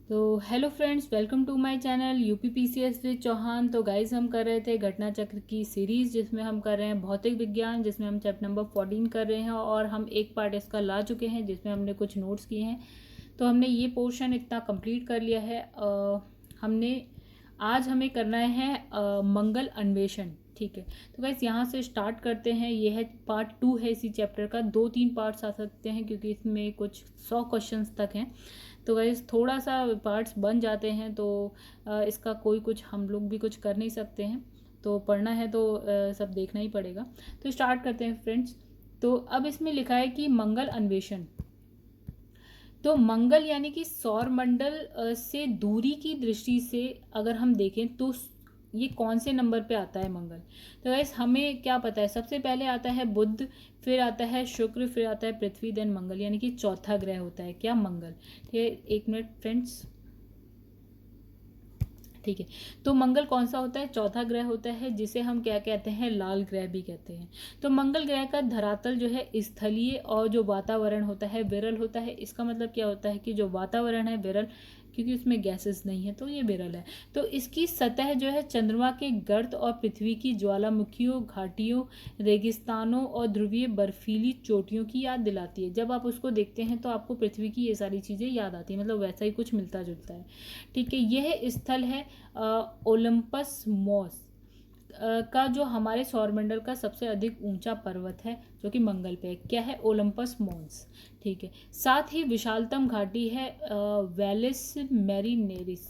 तो hello friends, welcome to my channel UPPCS with Chauhan. तो guys हम कर रहे थे घटना चक्र की सीरीज़, जिसमें हम कर रहे हैं भौतिक विज्ञान, जिसमें हम चैप्टर नंबर 14 कर रहे हैं और हम एक पार्ट इसका ला चुके हैं जिसमें हमने कुछ नोट्स किए हैं। तो हमने ये पोर्शन इतना कंप्लीट कर लिया है। हमने आज हमें करना है मंगल अन्वेषण। ठीक है, तो गाइस यहाँ से स्टार्ट करते हैं। ये है पार्ट 2 है इसी चैप्टर का। 2-3 पार्ट्स आ सकते हैं क्योंकि इसमें कुछ 100 क्वेश्चंस तक हैं। तो गाइस थोड़ा सा पार्ट्स बन जाते हैं तो इसका कोई कुछ हम लोग भी कुछ कर नहीं सकते हैं। तो पढ़ना है तो सब देखना ही पड़ेगा। तो स्टार्ट करते हैं फ्रेंड्स। तो अब इसमें लिखा है कि मंगल अन्वेषण। तो मंगल यानी कि सौर मंडल से दूरी की दृष्टि से अगर हम देखें तो ये कौन से नंबर पे आता है मंगल। तो गाइस हमें क्या पता है, सबसे पहले आता है बुध, फिर आता है शुक्र, फिर आता है पृथ्वी, देन मंगल, यानी कि चौथा ग्रह होता है क्या, मंगल। ठीक है, एक मिनट फ्रेंड्स। ठीक है, तो मंगल कौन सा होता है, चौथा ग्रह होता है, जिसे हम क्या कहते हैं, लाल ग्रह भी कहते हैं। तो मंगल ग्रह का धरातल जो है स्थलीय और जो वातावरण होता है विरल होता है। इसका मतलब क्या होता है कि जो वातावरण है विरल, क्योंकि उसमें गैसेस नहीं है तो ये विरल है। तो इसकी सतह जो है चंद्रमा के गर्त और पृथ्वी की ज्वालामुखियों, घाटियों, रेगिस्तानों और ध्रुवीय बर्फीली चोटियों की याद दिलाती है। जब आप उसको देखते हैं तो आपको पृथ्वी की ये सारी चीज़ें याद आती हैं, मतलब वैसा ही कुछ मिलता जुलता है। ठीक है, यह स्थल है ओलंपस मॉस का, जो हमारे सौरमंडल का सबसे अधिक ऊंचा पर्वत है, जो कि मंगल पे है। क्या है, ओलंपस मॉन्स। ठीक है, साथ ही विशालतम घाटी है वैलिस मैरीनेरिस।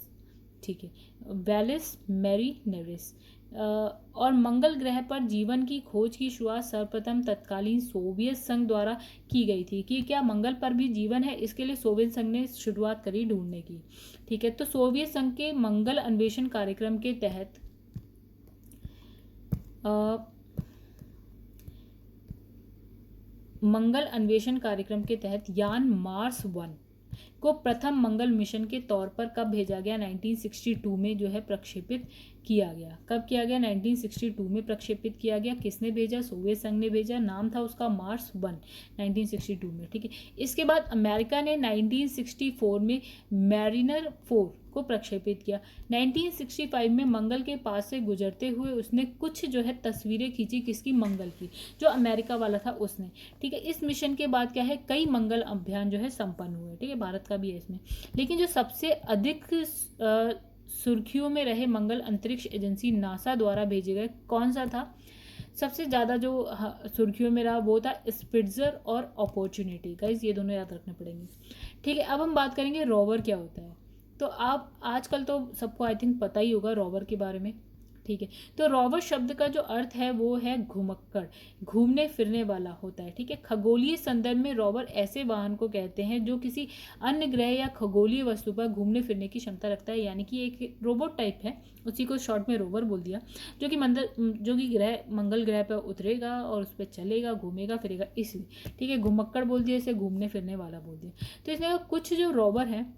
ठीक है, वैलिस मैरीनेरिस। और मंगल ग्रह पर जीवन की खोज की शुरुआत सर्वप्रथम तत्कालीन सोवियत संघ द्वारा की गई थी। कि क्या मंगल पर भी जीवन है, इसके लिए सोवियत संघ ने शुरुआत करी ढूंढने की। ठीक है, तो सोवियत संघ के मंगल अन्वेषण कार्यक्रम के तहत मंगल अन्वेषण कार्यक्रम के तहत यान मार्स 1 को प्रथम मंगल मिशन के तौर पर कब भेजा गया, 1962 में जो है प्रक्षेपित किया गया। कब किया गया, 1962 में प्रक्षेपित किया गया। किसने भेजा, सोवियत संघ ने भेजा। नाम था उसका मार्स 1, 1962 में। ठीक है, इसके बाद अमेरिका ने 1964 में मैरिनर 4 को प्रक्षेपित किया। 1965 में मंगल के पास से गुजरते हुए उसने कुछ जो है तस्वीरें खींची, किसकी, मंगल की, जो अमेरिका वाला था उसने। ठीक है, इस मिशन के बाद क्या है, कई मंगल अभियान जो है संपन्न हुए। ठीक है, भारत का भी है इसमें। लेकिन जो सबसे अधिक सुर्खियों में रहे मंगल अंतरिक्ष एजेंसी नासा द्वारा भेजे गए, कौन सा था सबसे ज़्यादा जो सुर्खियों में रहा, वो था स्पिट्जर और अपॉर्चुनिटी। गाइज ये दोनों याद रखने पड़ेंगे। ठीक है, अब हम बात करेंगे रोवर क्या होता है। तो आप आजकल तो सबको आई थिंक पता ही होगा रोवर के बारे में। ठीक है, तो रोवर शब्द का जो अर्थ है वो है घुमक्कड़, घूमने फिरने वाला होता है। ठीक है, खगोलीय संदर्भ में रोवर ऐसे वाहन को कहते हैं जो किसी अन्य ग्रह या खगोलीय वस्तु पर घूमने फिरने की क्षमता रखता है, यानी कि एक रोबोट टाइप है, उसी को शॉर्ट में रोवर बोल दिया। जो कि मंगल ग्रह पर उतरेगा और उस पर चलेगा, घूमेगा फिरेगा, इसलिए ठीक है घुमक्कड़ बोल दिया, इसे घूमने फिरने वाला बोल दिया। तो इसमें कुछ जो रोवर हैं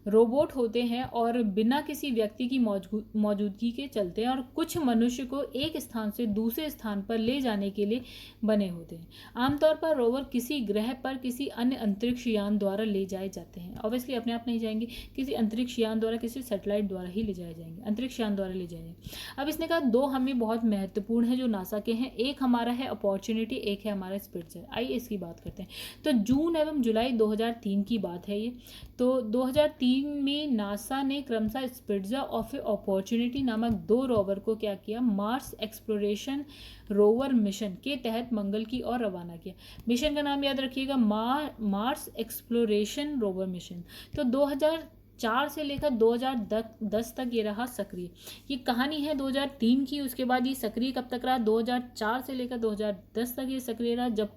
रोबोट होते हैं और बिना किसी व्यक्ति की मौजूदगी के चलते हैं, और कुछ मनुष्य को एक स्थान से दूसरे स्थान पर ले जाने के लिए बने होते हैं। आमतौर पर रोवर किसी ग्रह पर किसी अन्य अंतरिक्ष यान द्वारा ले जाए जाते हैं। ऑब्वियसली अपने आप नहीं जाएंगे, किसी अंतरिक्ष यान द्वारा, किसी सैटेलाइट द्वारा ही ले जाए जाएंगे, अंतरिक्ष यान द्वारा ले जाएंगे। अब इसने कहा दो हमें बहुत महत्वपूर्ण है जो नासा के हैं, एक हमारा है अपॉर्चुनिटी, एक है हमारा स्पिट्जर। आइए इसकी बात करते हैं। तो जून एवं जुलाई 2003 की बात है ये। तो 2003 में नासा ने क्रमशः स्पिट्जर और फिर अपॉर्चुनिटी नामक दो रोवर को क्या किया, मार्स एक्सप्लोरेशन रोवर मिशन के तहत मंगल की ओर रवाना किया। मिशन का नाम याद रखिएगा, मार्स एक्सप्लोरेशन रोवर मिशन। तो 2004 से लेकर 2010 तक ये रहा सक्रिय। ये कहानी है 2003 की। उसके बाद ये सक्रिय कब तक रहा, 2004 से लेकर 2010 तक ये सक्रिय रहा, जब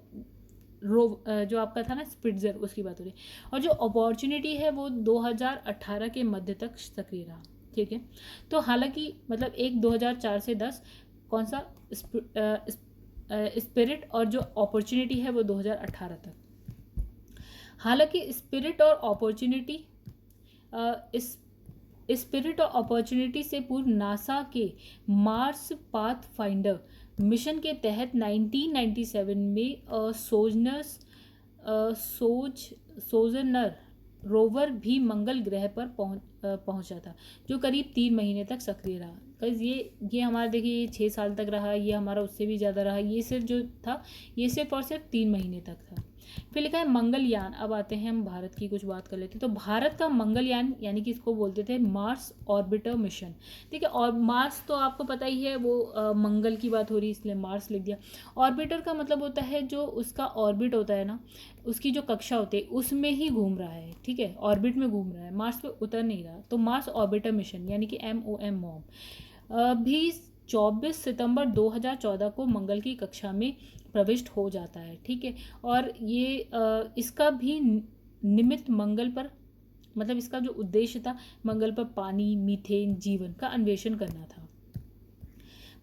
जो आपका था ना स्पिट्जर, उसकी बात हो रही। और जो अपॉर्चुनिटी है वो 2018 के मध्य तक सक्रिय रहा। ठीक है, तो हालांकि मतलब एक 2004 से 10 कौन सा स्पिरिट, और जो अपॉर्चुनिटी है वो 2018 तक। हालांकि स्पिरिट और अपॉर्चुनिटी स्पिरिट और अपॉर्चुनिटी से पूर्व नासा के मार्स पाथ फाइंडर मिशन के तहत 1997 में सोजनर रोवर भी मंगल ग्रह पर पहुंचा था, जो करीब 3 महीने तक सक्रिय रहा। गाइस ये हमारा देखिए 6 साल तक रहा, ये हमारा उससे भी ज़्यादा रहा, ये सिर्फ जो था ये सिर्फ और सिर्फ 3 महीने तक था। फिर लिखा है मंगलयान। अब आते हैं हम भारत की कुछ बात कर लेते हैं। तो भारत का मंगलयान यानी कि इसको बोलते थे मार्स ऑर्बिटर मिशन। ठीक है, और मार्स तो आपको पता ही है वो मंगल की बात हो रही है इसलिए मार्स लिख दिया। ऑर्बिटर का मतलब होता है जो उसका ऑर्बिट होता है ना, उसकी जो कक्षा होती है उसमें ही घूम रहा है। ठीक है, ऑर्बिट में घूम रहा है, मार्स पे उतर नहीं रहा। तो मार्स ऑर्बिटर मिशन यानी कि MOM भी 24 सितंबर 2014 को मंगल की कक्षा में प्रविष्ट हो जाता है। ठीक है, और ये इसका भी निमित्त मंगल पर, मतलब इसका जो उद्देश्य था मंगल पर पानी, मीथेन, जीवन का अन्वेषण करना था।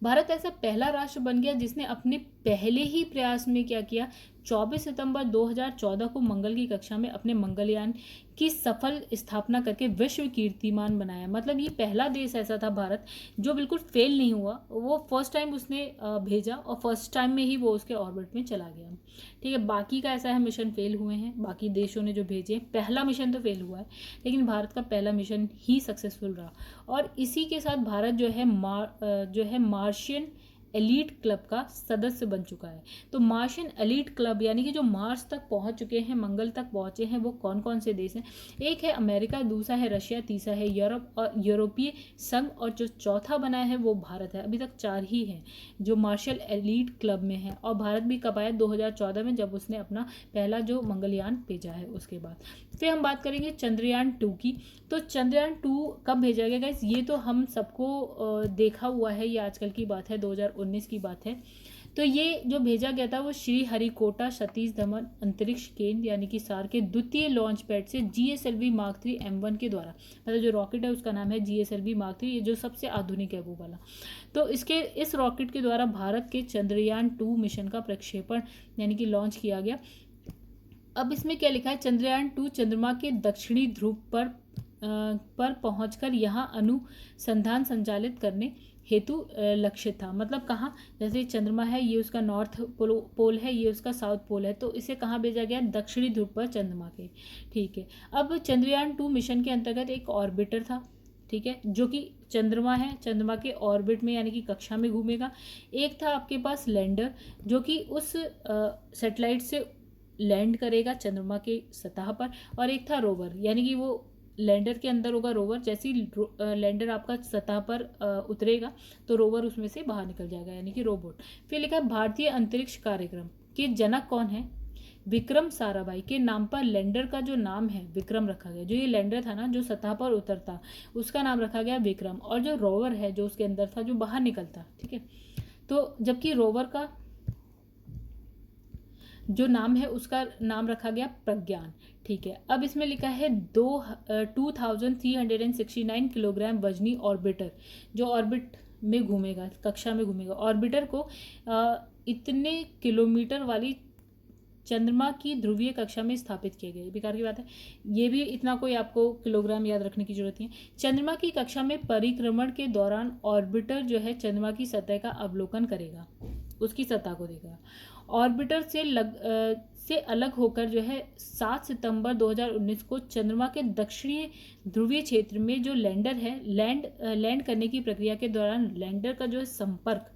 भारत ऐसा पहला राष्ट्र बन गया जिसने अपने पहले ही प्रयास में क्या किया, 24 सितंबर 2014 को मंगल की कक्षा में अपने मंगलयान की सफल स्थापना करके विश्व कीर्तिमान बनाया। मतलब ये पहला देश ऐसा था भारत जो बिल्कुल फेल नहीं हुआ, वो फर्स्ट टाइम उसने भेजा और फर्स्ट टाइम में ही वो उसके ऑर्बिट में चला गया। ठीक है, बाकी का ऐसा है मिशन फेल हुए हैं, बाकी देशों ने जो भेजे, पहला मिशन तो फेल हुआ है लेकिन भारत का पहला मिशन ही सक्सेसफुल रहा। और इसी के साथ भारत जो है मार्शियन एलीट क्लब का सदस्य बन चुका है। तो मार्शियन एलीट क्लब यानी कि जो मार्स तक पहुंच चुके हैं, मंगल तक पहुंचे हैं, वो कौन कौन से देश हैं? एक है अमेरिका, दूसरा है रशिया, तीसरा है यूरोप और यूरोपीय संघ, और जो चौथा बना है वो भारत है। अभी तक 4 ही हैं जो मार्शियल एलीट क्लब में है। और भारत भी कब आया? 2014 में, जब उसने अपना पहला जो मंगलयान भेजा है उसके बाद। फिर हम बात करेंगे चंद्रयान 2 की। तो चंद्रयान 2 कब भेजा गया गाइस? ये तो हम सबको देखा हुआ है, ये आजकल की बात है, 2019 की बात है। तो ये जो भेजा गया था वो श्री हरिकोटा सतीश धवन अंतरिक्ष केंद्र यानी कि सार के द्वितीय लॉन्च पैड से GSLV Mark 3 M1 के द्वारा, मतलब जो रॉकेट है उसका नाम है GSLV Mark 3, ये जो सबसे आधुनिक है वो वाला। तो इस रॉकेट के द्वारा भारत के चंद्रयान 2 मिशन का प्रक्षेपण यानी कि लॉन्च किया गया। अब इसमें क्या लिखा है? चंद्रयान 2 चंद्रमा के दक्षिणी ध्रुव पर पहुंचकर यहां अनुसंधान संचालित करने हेतु लक्षित था। मतलब कहाँ? जैसे चंद्रमा है, ये उसका नॉर्थ पोल है, ये उसका साउथ पोल है, तो इसे कहाँ भेजा गया? दक्षिणी ध्रुव पर चंद्रमा के। ठीक है, अब चंद्रयान 2 मिशन के अंतर्गत एक ऑर्बिटर था, ठीक है, जो कि चंद्रमा है, चंद्रमा के ऑर्बिट में यानी कि कक्षा में घूमेगा। एक था आपके पास लैंडर, जो कि उस सैटेलाइट से लैंड करेगा चंद्रमा के सतह पर, और एक था रोवर, यानी कि वो लैंडर के अंदर होगा रोवर। जैसे ही लैंडर आपका सतह पर उतरेगा तो रोवर उसमें से बाहर निकल जाएगा, यानी कि रोबोट। फिर लिखा है भारतीय अंतरिक्ष कार्यक्रम के जनक कौन है? विक्रम साराभाई के नाम पर लैंडर का जो नाम है विक्रम रखा गया। जो ये लैंडर था ना, जो सतह पर उतरता, उसका नाम रखा गया विक्रम, और जो रोवर है जो उसके अंदर था, जो बाहर निकलता, ठीक है, तो जबकि रोवर का जो नाम है उसका नाम रखा गया प्रज्ञान। ठीक है, अब इसमें लिखा है 2369 किलोग्राम वजनी ऑर्बिटर, जो ऑर्बिट में घूमेगा, कक्षा में घूमेगा। ऑर्बिटर को इतने किलोमीटर वाली चंद्रमा की ध्रुवीय कक्षा में स्थापित किया गया। बेकार की बात है, ये भी इतना कोई आपको किलोग्राम याद रखने की जरूरत नहीं है। चंद्रमा की कक्षा में परिक्रमण के दौरान ऑर्बिटर जो है चंद्रमा की सतह का अवलोकन करेगा, उसकी सतह को देखेगा। ऑर्बिटर से अलग होकर जो है 7 सितंबर 2019 को चंद्रमा के दक्षिणी ध्रुवीय क्षेत्र में जो लैंडर है लैंड करने की प्रक्रिया के दौरान लैंडर का जो है संपर्क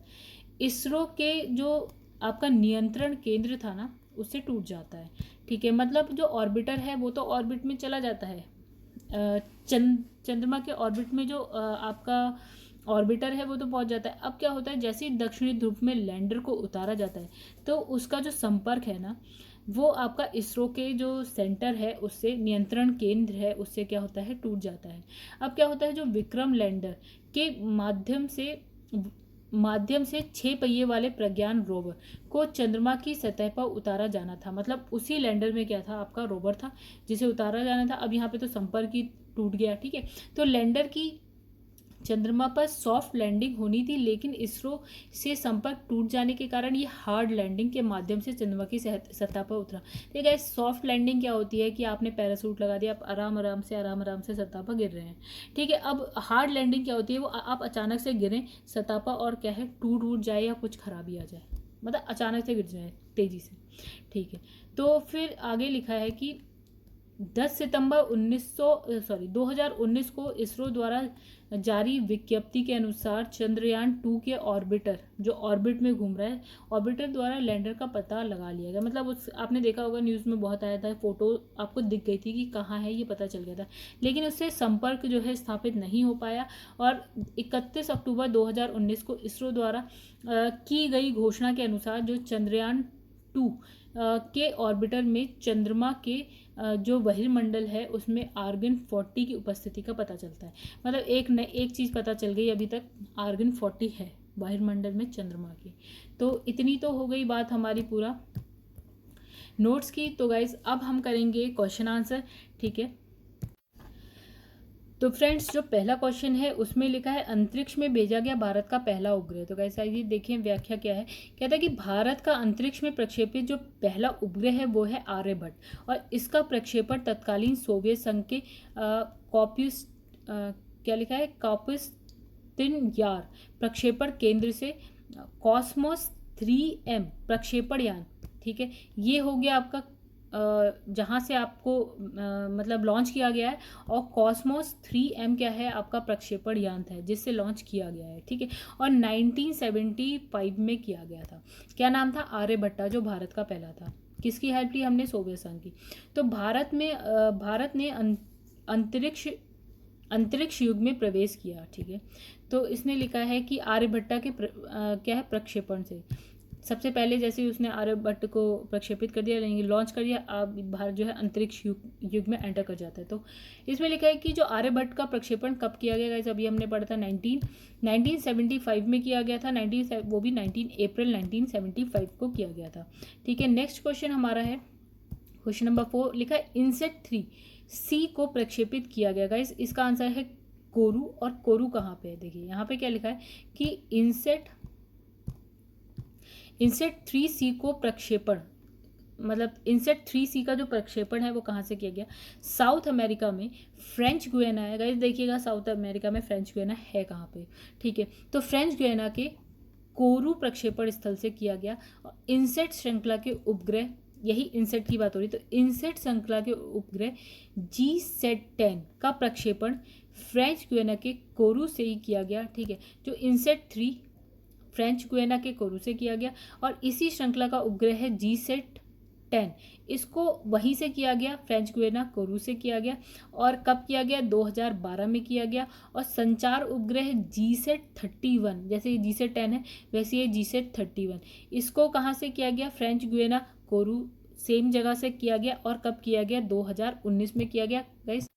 इसरो के जो आपका नियंत्रण केंद्र था ना उससे टूट जाता है। ठीक है, मतलब जो ऑर्बिटर है वो तो ऑर्बिट में चला जाता है, चंद्रमा के ऑर्बिट में जो आपका ऑर्बिटर है वो तो पहुंच जाता है। अब क्या होता है, जैसे ही दक्षिणी ध्रुव में लैंडर को उतारा जाता है तो उसका जो संपर्क है ना वो आपका इसरो के जो सेंटर है उससे, नियंत्रण केंद्र है उससे क्या होता है, टूट जाता है। अब क्या होता है, जो विक्रम लैंडर के माध्यम से 6 पहिए वाले प्रज्ञान रोवर को चंद्रमा की सतह पर उतारा जाना था। मतलब उसी लैंडर में क्या था, आपका रोवर था जिसे उतारा जाना था। अब यहाँ पे तो संपर्क ही टूट गया। ठीक है, तो लैंडर की चंद्रमा पर सॉफ्ट लैंडिंग होनी थी, लेकिन इसरो से संपर्क टूट जाने के कारण ये हार्ड लैंडिंग के माध्यम से चंद्रमा की सतह पर उतरा। ठीक है, सॉफ्ट लैंडिंग क्या होती है कि आपने पैरासूट लगा दिया, आप आराम आराम से सतह पर गिर रहे हैं। ठीक है, अब हार्ड लैंडिंग क्या होती है, वो आप अचानक से गिरें सतह पर और क्या है, टूट जाए या कुछ खराबी आ जाए, मतलब अचानक से गिर जाए तेजी से। ठीक है, तो फिर आगे लिखा है कि 10 सितंबर 2019 को इसरो द्वारा जारी विज्ञप्ति के अनुसार चंद्रयान 2 के ऑर्बिटर जो ऑर्बिट में घूम रहा है, ऑर्बिटर द्वारा लैंडर का पता लगा लिया गया। मतलब उस आपने देखा होगा न्यूज़ में बहुत आया था, फोटो आपको दिख गई थी कि कहाँ है, ये पता चल गया था, लेकिन उससे संपर्क जो है स्थापित नहीं हो पाया। और 31 अक्टूबर 2019 को इसरो द्वारा की गई घोषणा के अनुसार जो चंद्रयान 2 के ऑर्बिटर में चंद्रमा के जो बहिर्मंडल है उसमें आर्गन 40 की उपस्थिति का पता चलता है। मतलब एक चीज़ पता चल गई अभी तक, आर्गन 40 है बहिर्मंडल में चंद्रमा की। तो इतनी तो हो गई बात हमारी पूरा नोट्स की। तो गाइज अब हम करेंगे क्वेश्चन आंसर, ठीक है। तो फ्रेंड्स जो पहला क्वेश्चन है उसमें लिखा है अंतरिक्ष में भेजा गया भारत का पहला उपग्रह। तो गाइस आइए देखें व्याख्या क्या है। कहता है कि भारत का अंतरिक्ष में प्रक्षेपित जो पहला उपग्रह है वो है आर्यभट्ट, और इसका प्रक्षेपण तत्कालीन सोवियत संघ के क्या लिखा है कॉपुस्तिन यार प्रक्षेपण केंद्र से कॉस्मोस 3M प्रक्षेपण यान, ठीक है, ये हो गया आपका जहाँ से आपको मतलब लॉन्च किया गया है। और कॉस्मोस 3M क्या है आपका प्रक्षेपण यान था जिससे लॉन्च किया गया है, ठीक है। और 1975 में किया गया था। क्या नाम था? आर्यभट्टा, जो भारत का पहला था। किसकी हेल्प ली हमने? सोवियत संघ की। तो भारत ने अंतरिक्ष युग में प्रवेश किया, ठीक है। तो इसने लिखा है कि आर्यभट्टा के क्या है प्रक्षेपण से सबसे पहले जैसे उसने आर्यभट्ट को प्रक्षेपित कर दिया, यानी लॉन्च कर दिया, अब भारत जो है अंतरिक्ष युग में एंटर कर जाता है। तो इसमें लिखा है कि जो आर्यभट्ट का प्रक्षेपण कब किया गया गाइस, अभी हमने पढ़ा था 1975 में किया गया था, वो भी 19 अप्रैल 1975 को किया गया था, ठीक है। नेक्स्ट क्वेश्चन हमारा है क्वेश्चन नंबर 4, लिखा है इनसेट 3C को प्रक्षेपित किया गया गाइस। इसका आंसर है कोरू। और कोरू कहाँ पे है? देखिए यहाँ पे क्या लिखा है कि इनसेट 3C को प्रक्षेपण, मतलब इनसेट 3C का जो प्रक्षेपण है वो कहाँ से किया गया? साउथ अमेरिका में फ्रेंच गुयाना है गाइस। देखिएगा साउथ अमेरिका में फ्रेंच गुयाना है कहाँ पे, ठीक है। तो फ्रेंच गुयाना के कोरू प्रक्षेपण स्थल से किया गया। इनसेट श्रृंखला के उपग्रह, यही इनसेट की बात हो रही, तो इनसेट श्रृंखला के उपग्रह GSAT-10 का प्रक्षेपण फ्रेंच गुयाना के कोरू से ही किया गया, ठीक है। जो इनसेट 3 फ्रेंच गुयाना के कोरू से किया गया, और इसी श्रृंखला का उपग्रह है GSAT-10, इसको वहीं से किया गया, फ्रेंच गुयाना कोरू से किया गया। और कब किया गया? 2012 में किया गया। और संचार उपग्रह GSAT-31, जैसे ये GSAT-10 है वैसे ये GSAT-31, इसको कहाँ से किया गया? फ्रेंच गुयाना कोरू सेम जगह से किया गया। और कब किया गया? 2019 में किया गया गाइस।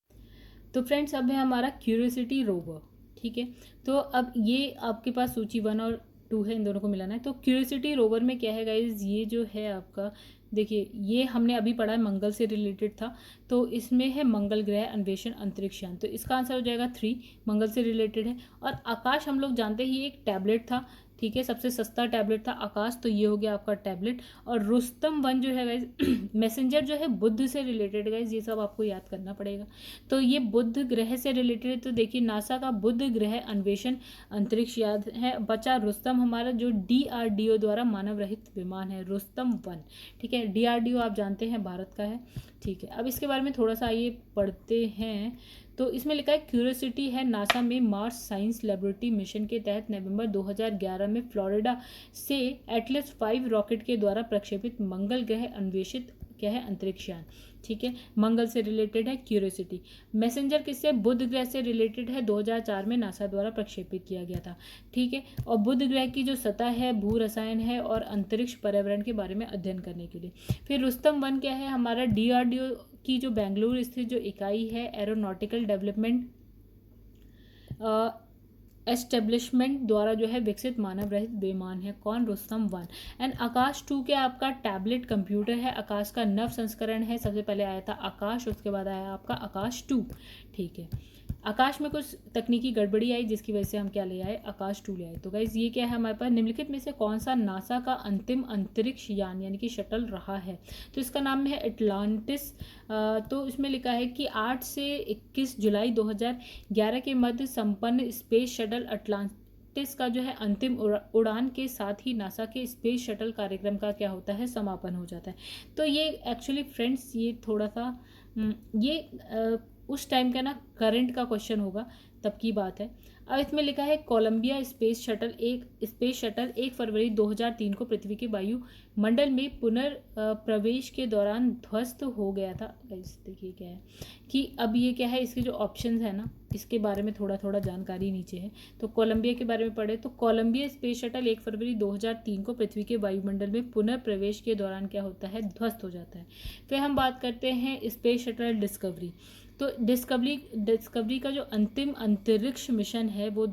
तो फ्रेंड्स अब है हमारा क्यूरियोसिटी रोवर, ठीक है। तो अब ये आपके पास सूची 1 और 2 है, इन दोनों को मिलाना है। तो क्यूरियोसिटी रोवर में क्या है गाइज, ये जो है आपका देखिए, ये हमने अभी पढ़ा है, मंगल से रिलेटेड था। तो इसमें है मंगल ग्रह अन्वेषण अंतरिक्ष यान, तो इसका आंसर हो जाएगा 3, मंगल से रिलेटेड है। और आकाश हम लोग जानते ही एक टैबलेट था, ठीक है, सबसे सस्ता टैबलेट था आकाश, तो ये हो गया आपका टैबलेट। और रुस्तम 1 जो है गाइज मैसेंजर जो है बुध से रिलेटेड गाइज, ये सब आपको याद करना पड़ेगा। तो ये बुध ग्रह से रिलेटेड है, तो देखिए नासा का बुध ग्रह अन्वेषण अंतरिक्ष यान है। बचा रुस्तम हमारा जो DRDO द्वारा मानव रहित विमान है, रुस्तम 1, ठीक है। DRDO आप जानते हैं भारत का है, ठीक है। अब इसके बारे में थोड़ा सा आइए पढ़ते हैं। तो इसमें लिखा है क्यूरियोसिटी है नासा में मार्स साइंस लेबोरेटरी मिशन के तहत नवंबर 2011 में फ्लोरिडा से एटलस 5 रॉकेट के द्वारा प्रक्षेपित मंगल ग्रह अन्वेषित क्या है अंतरिक्ष यान, ठीक है। मंगल से रिलेटेड है क्यूरियोसिटी। मैसेंजर किससे? बुध ग्रह से रिलेटेड है, 2004 में नासा द्वारा प्रक्षेपित किया गया था, ठीक है। और बुध ग्रह की जो सतह है भू रसायन है और अंतरिक्ष पर्यावरण के बारे में अध्ययन करने के लिए। फिर रुस्तम 1 क्या है हमारा? DRDO की जो बेंगलुरु स्थित जो इकाई है एरोनॉटिकल डेवलपमेंट एस्टेब्लिशमेंट द्वारा जो है विकसित मानव रहित विमान है। कौन? रुस्तम 1। एंड आकाश 2 क्या आपका टैबलेट कंप्यूटर है, आकाश का नव संस्करण है। सबसे पहले आया था आकाश, उसके बाद आया आपका आकाश 2, ठीक है। आकाश में कुछ तकनीकी गड़बड़ी आई जिसकी वजह से हम क्या ले आए? आकाश 2 ले आए। तो गाइज ये क्या है हमारे पास? निम्नलिखित में से कौन सा नासा का अंतिम अंतरिक्ष यान यानी कि शटल रहा है? तो इसका नाम है एटलांटिस। तो इसमें लिखा है कि 8 से 21 जुलाई 2011 के मध्य संपन्न स्पेस शटल अटलांटिस का जो है अंतिम उड़ान के साथ ही नासा के स्पेस शटल कार्यक्रम का क्या होता है? समापन हो जाता है। तो ये एक्चुअली फ्रेंड्स ये थोड़ा सा ये उस टाइम का ना करंट का क्वेश्चन होगा, तब की बात है। अब इसमें लिखा है कोलंबिया स्पेस शटल 1 फरवरी 2003 को पृथ्वी के वायुमंडल में पुनर्प्रवेश के दौरान ध्वस्त हो गया था। इस देखिए क्या है कि अब ये क्या है, इसके जो ऑप्शंस है ना, इसके बारे में थोड़ा थोड़ा जानकारी नीचे है। तो कोलंबिया के बारे में पढ़े तो कोलंबिया स्पेस शटल 1 फरवरी 2003 को पृथ्वी के वायुमंडल में पुनर्प्रवेश के दौरान क्या होता है, ध्वस्त हो जाता है। फिर हम बात करते हैं स्पेस शटल डिस्कवरी। तो डिस्कवरी का जो अंतिम अंतरिक्ष मिशन है वो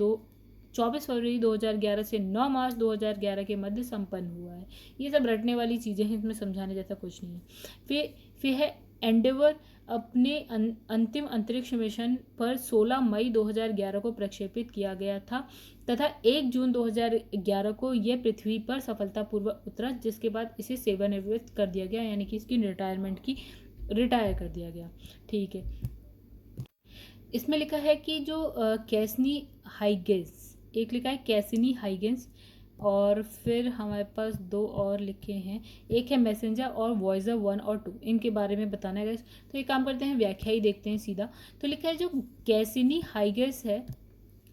24 फरवरी 2011 से 9 मार्च 2011 के मध्य संपन्न हुआ है। ये सब रटने वाली चीज़ें हैं, इसमें समझाने जैसा कुछ नहीं है। फिर है एंडेवर अपने अंतिम अंतरिक्ष मिशन पर 16 मई 2011 को प्रक्षेपित किया गया था तथा 1 जून 2011 को यह पृथ्वी पर सफलतापूर्वक उतरा, जिसके बाद इसे सेवानिवृत्त कर दिया गया, यानी कि इसकी रिटायर कर दिया गया। ठीक है, इसमें लिखा है कि जो कैसनी हाइगेंस, एक लिखा है कैसिनी हाइगेंस, और फिर हमारे पास 2 और लिखे हैं, एक है मैसेंजर और वॉयजर 1 और 2, इनके बारे में बताना है। तो एक काम करते हैं, व्याख्या ही देखते हैं सीधा। तो लिखा है जो कैसिनी हाइगेंस है,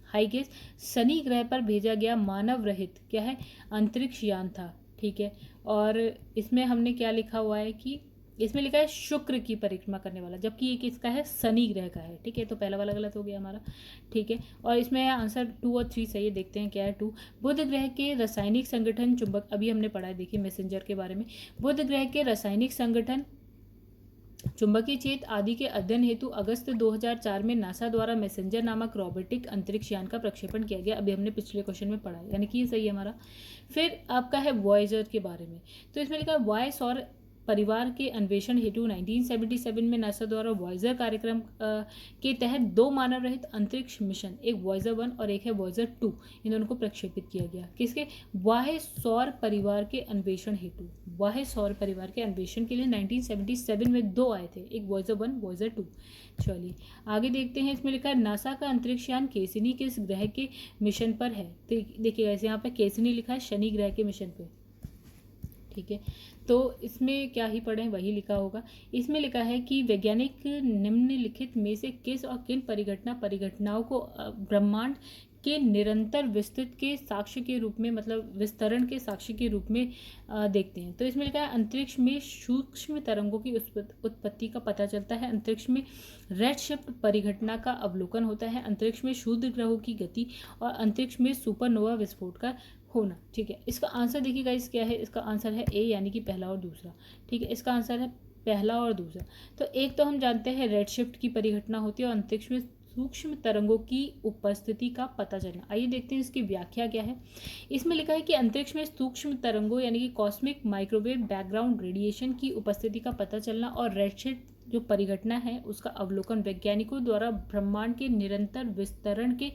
हाइगेंस शनि ग्रह पर भेजा गया मानव रहित क्या है, अंतरिक्ष यान था। ठीक है, और इसमें हमने क्या लिखा हुआ है कि इसमें लिखा है शुक्र की परिक्रमा करने वाला, जबकि ये किसका है, शनि ग्रह का है। ठीक है, तो पहला वाला गलत हो गया हमारा। ठीक है, और इसमें आंसर 2 और 3 सही है। देखते हैं क्या है 2। बुध ग्रह के रासायनिक संगठन चुंबक, अभी हमने पढ़ा है, देखिए मैसेंजर के बारे में। बुध ग्रह के रासायनिक संगठन, चुंबकीय क्षेत्र आदि के अध्ययन हेतु अगस्त 2004 में नासा द्वारा मैसेंजर नामक रोबोटिक अंतरिक्ष यान का प्रक्षेपण किया गया। अभी हमने पिछले क्वेश्चन में पढ़ा है, यानी कि ये सही है हमारा। फिर आपका है वॉयजर के बारे में। तो इसमें लिखा है वाय सौर परिवार के अन्वेषण हेतु 1977 में नासा द्वारा वॉयजर कार्यक्रम के तहत 2 मानव रहित अंतरिक्ष मिशन, एक वॉयजर 1 और एक है वॉयजर 2, इन दोनों को प्रक्षेपित किया गया। किसके, वाह्य सौर परिवार के अन्वेषण हेतु। वाह्य सौर परिवार के अन्वेषण के लिए 1977 में 2 आए थे, एक वॉयजर 1, वॉयजर 2। चलिए आगे देखते हैं। इसमें लिखा है नासा का अंतरिक्ष यान केसिनी किस ग्रह के मिशन पर है। तो देखिएगा यहाँ पे केसिनी लिखा है शनि ग्रह के मिशन पे। ठीक है, तो इसमें क्या ही पढ़ें, वही लिखा होगा। इसमें लिखा है कि वैज्ञानिक निम्नलिखित में से किस और किन परिघटनाओं को ब्रह्मांड के निरंतर विस्तृत के साक्ष्य के रूप में, मतलब विस्तरण के साक्ष्य के रूप में देखते हैं। तो इसमें लिखा है अंतरिक्ष में सूक्ष्म तरंगों की उत्पत्ति का पता चलता है, अंतरिक्ष में रेडशिफ्ट परिघटना का अवलोकन होता है, अंतरिक्ष में क्षुद्र ग्रहों की गति और अंतरिक्ष में सुपरनोवा विस्फोट का होना। ठीक है, इसका आंसर देखिए गाइस क्या है, इसका आंसर है ए, यानी कि पहला और दूसरा। ठीक है, इसका आंसर है पहला और दूसरा। तो एक तो हम जानते हैं रेडशिफ्ट की परिघटना होती है और अंतरिक्ष में सूक्ष्म तरंगों की उपस्थिति का पता चलना। आइए देखते हैं इसकी व्याख्या क्या है। इसमें लिखा है कि अंतरिक्ष में सूक्ष्म तरंगों यानी कि कॉस्मिक माइक्रोवेव बैकग्राउंड रेडिएशन की उपस्थिति का पता चलना और रेडशिफ्ट जो परिघटना है उसका अवलोकन वैज्ञानिकों द्वारा ब्रह्मांड के निरंतर विस्तरण के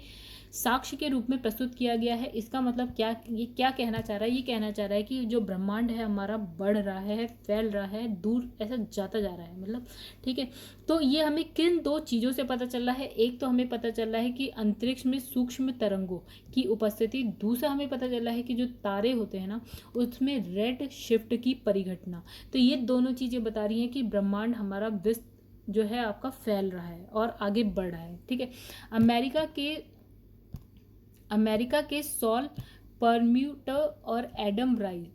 साक्ष्य के रूप में प्रस्तुत किया गया है। इसका मतलब क्या, ये क्या कहना चाह रहा है, ये कहना चाह रहा है कि जो ब्रह्मांड है हमारा बढ़ रहा है, फैल रहा है, दूर ऐसा जाता जा रहा है, मतलब। ठीक है, तो ये हमें किन 2 चीज़ों से पता चल रहा है। एक तो हमें पता चल रहा है कि अंतरिक्ष में सूक्ष्म तरंगों की उपस्थिति, दूसरा हमें पता चल रहा है कि जो तारे होते हैं ना उसमें रेड शिफ्ट की परिघटना। तो ये दोनों चीज़ें बता रही हैं कि ब्रह्मांड हमारा जो है आपका फैल रहा है और आगे बढ़ रहा है। ठीक है, अमेरिका के सॉल परम्यूटर और एडम राइट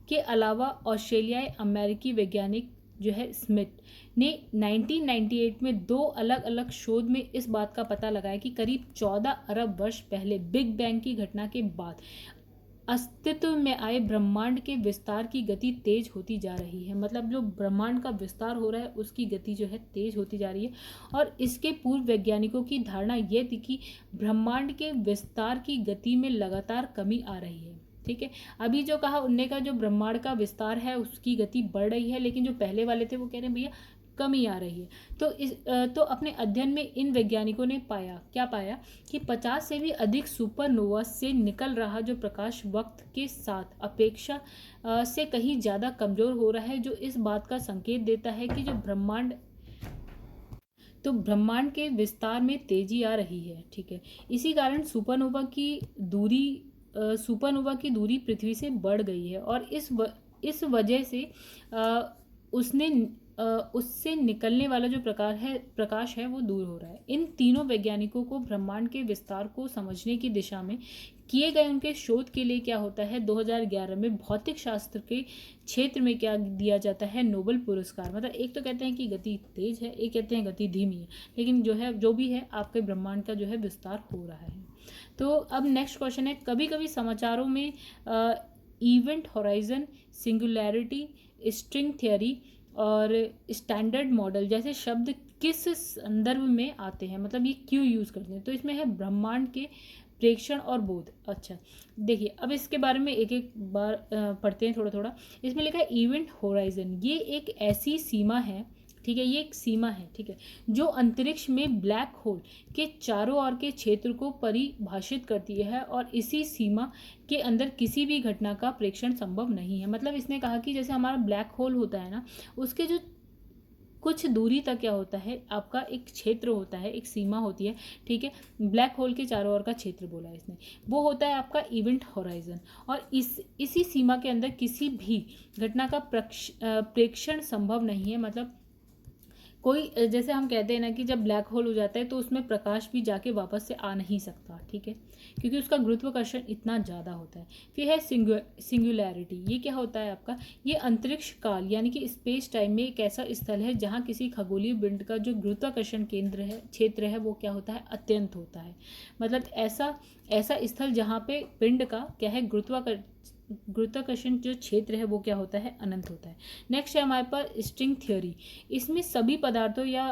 के अलावा ऑस्ट्रेलियाई अमेरिकी वैज्ञानिक जो है स्मिथ ने 1998 में 2 अलग अलग शोध में इस बात का पता लगाया कि करीब 14 अरब वर्ष पहले बिग बैंग की घटना के बाद अस्तित्व में आए ब्रह्मांड के विस्तार की गति तेज होती जा रही है। मतलब जो ब्रह्मांड का विस्तार हो रहा है उसकी गति जो है तेज होती जा रही है। और इसके पूर्व वैज्ञानिकों की धारणा यह थी कि ब्रह्मांड के विस्तार की गति में लगातार कमी आ रही है। ठीक है, अभी जो कहा उनने का जो ब्रह्मांड का विस्तार है उसकी गति बढ़ रही है, लेकिन जो पहले वाले थे वो कह रहे हैं भैया कमी आ रही है। तो अपने अध्ययन में इन वैज्ञानिकों ने क्या पाया कि 50 से भी अधिक सुपरनोवा से निकल रहा जो प्रकाश वक्त के साथ अपेक्षा से कहीं ज़्यादा कमज़ोर हो रहा है, जो इस बात का संकेत देता है कि जो ब्रह्मांड के विस्तार में तेजी आ रही है। ठीक है, इसी कारण सुपरनोवा की दूरी पृथ्वी से बढ़ गई है और इस वजह से उसने उससे निकलने वाला जो प्रकाश है वो दूर हो रहा है। इन तीनों वैज्ञानिकों को ब्रह्मांड के विस्तार को समझने की दिशा में किए गए उनके शोध के लिए क्या होता है, 2011 में भौतिक शास्त्र के क्षेत्र में क्या दिया जाता है, नोबेल पुरस्कार। मतलब एक तो कहते हैं कि गति तेज है, एक कहते हैं गति धीमी है, लेकिन जो भी है आपके ब्रह्मांड का जो है विस्तार हो रहा है। तो अब नेक्स्ट क्वेश्चन है, कभी कभी समाचारों में event horizon, singularity, string theory और स्टैंडर्ड मॉडल जैसे शब्द किस संदर्भ में आते हैं, मतलब ये क्यों यूज़ करते हैं। तो इसमें है ब्रह्मांड के प्रेक्षण और बोध। अच्छा देखिए, अब इसके बारे में एक एक बार पढ़ते हैं थोड़ा थोड़ा। इसमें लिखा है इवेंट होराइजन, ये एक ऐसी सीमा है, ठीक है, ये एक सीमा है, ठीक है, जो अंतरिक्ष में ब्लैक होल के चारों ओर के क्षेत्र को परिभाषित करती है और इसी सीमा के अंदर किसी भी घटना का प्रेक्षण संभव नहीं है। मतलब इसने कहा कि जैसे हमारा ब्लैक होल होता है ना, उसके जो कुछ दूरी तक क्या होता है, आपका एक क्षेत्र होता है, एक सीमा होती है, ठीक है, ब्लैक होल के चारों ओर का क्षेत्र बोला है इसने, वो होता है आपका इवेंट होराइजन। और इसी सीमा के अंदर किसी भी घटना का प्रेक्षण संभव नहीं है। मतलब कोई, जैसे हम कहते हैं ना कि जब ब्लैक होल हो जाता है तो उसमें प्रकाश भी जाके वापस से आ नहीं सकता, ठीक है, क्योंकि उसका गुरुत्वाकर्षण इतना ज़्यादा होता है। फिर है सिंगुलैरिटी, ये क्या होता है आपका, ये अंतरिक्ष काल यानी कि स्पेस टाइम में एक ऐसा स्थल है जहाँ किसी खगोलीय पिंड का जो गुरुत्वाकर्षण केंद्र है, क्षेत्र है, वो क्या होता है, अत्यंत होता है। मतलब ऐसा स्थल जहाँ पे पिंड का क्या है, गुरुत्वाकर्षण जो क्षेत्र है वो क्या होता है, अनंत होता है। नेक्स्ट है हमारे पास स्ट्रिंग थ्योरी। इसमें सभी पदार्थों या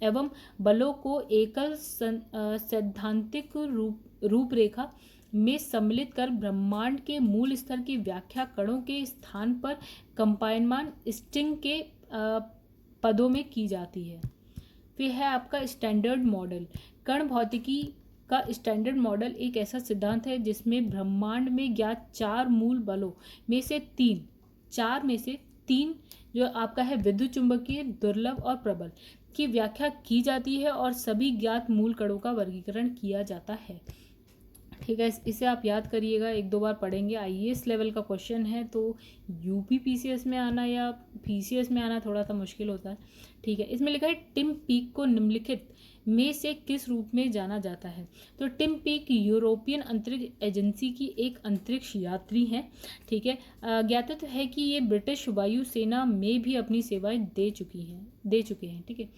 एवं बलों को एकल सैद्धांतिक रूपरेखा में सम्मिलित कर ब्रह्मांड के मूल स्तर की व्याख्या कणों के स्थान पर कंपायनमान स्ट्रिंग के पदों में की जाती है। फिर है आपका स्टैंडर्ड मॉडल। कण भौतिकी का स्टैंडर्ड मॉडल एक ऐसा सिद्धांत है जिसमें ब्रह्मांड में ज्ञात चार मूल बलों में से तीन जो आपका है विद्युत चुंबकीय, दुर्लभ और प्रबल की व्याख्या की जाती है और सभी ज्ञात मूल कणों का वर्गीकरण किया जाता है। ठीक है, इसे आप याद करिएगा, एक दो बार पढ़ेंगे। आईएएस लेवल का क्वेश्चन है तो यूपी पीसीएस में आना या पीसीएस में आना थोड़ा सा मुश्किल होता है। ठीक है, इसमें लिखा है टिम पीक को निम्नलिखित में से किस रूप में जाना जाता है। तो टिम पीक यूरोपियन अंतरिक्ष एजेंसी की एक अंतरिक्ष यात्री हैं। ठीक है, ज्ञात है कि ये ब्रिटिश वायुसेना में भी अपनी सेवाएं दे चुके हैं। ठीक है,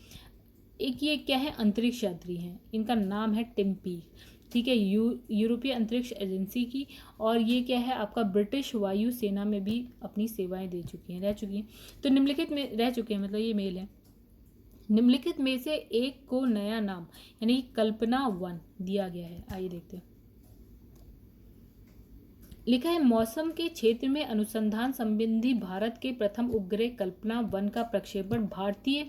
एक ये क्या है, अंतरिक्ष यात्री हैं, इनका नाम है टिम पीक। ठीक है, यूरोपीय अंतरिक्ष एजेंसी की, और ये क्या है आपका ब्रिटिश वायु सेना में भी अपनी सेवाएं रह चुकी हैं। तो निम्नलिखित में रह चुके हैं, मतलब ये मेल है। निम्नलिखित में से एक को नया नाम यानी कल्पना 1 दिया गया है। आइए देखते हैं। लिखा है मौसम के क्षेत्र में अनुसंधान संबंधी भारत के प्रथम उपग्रह कल्पना 1 का प्रक्षेपण भारतीय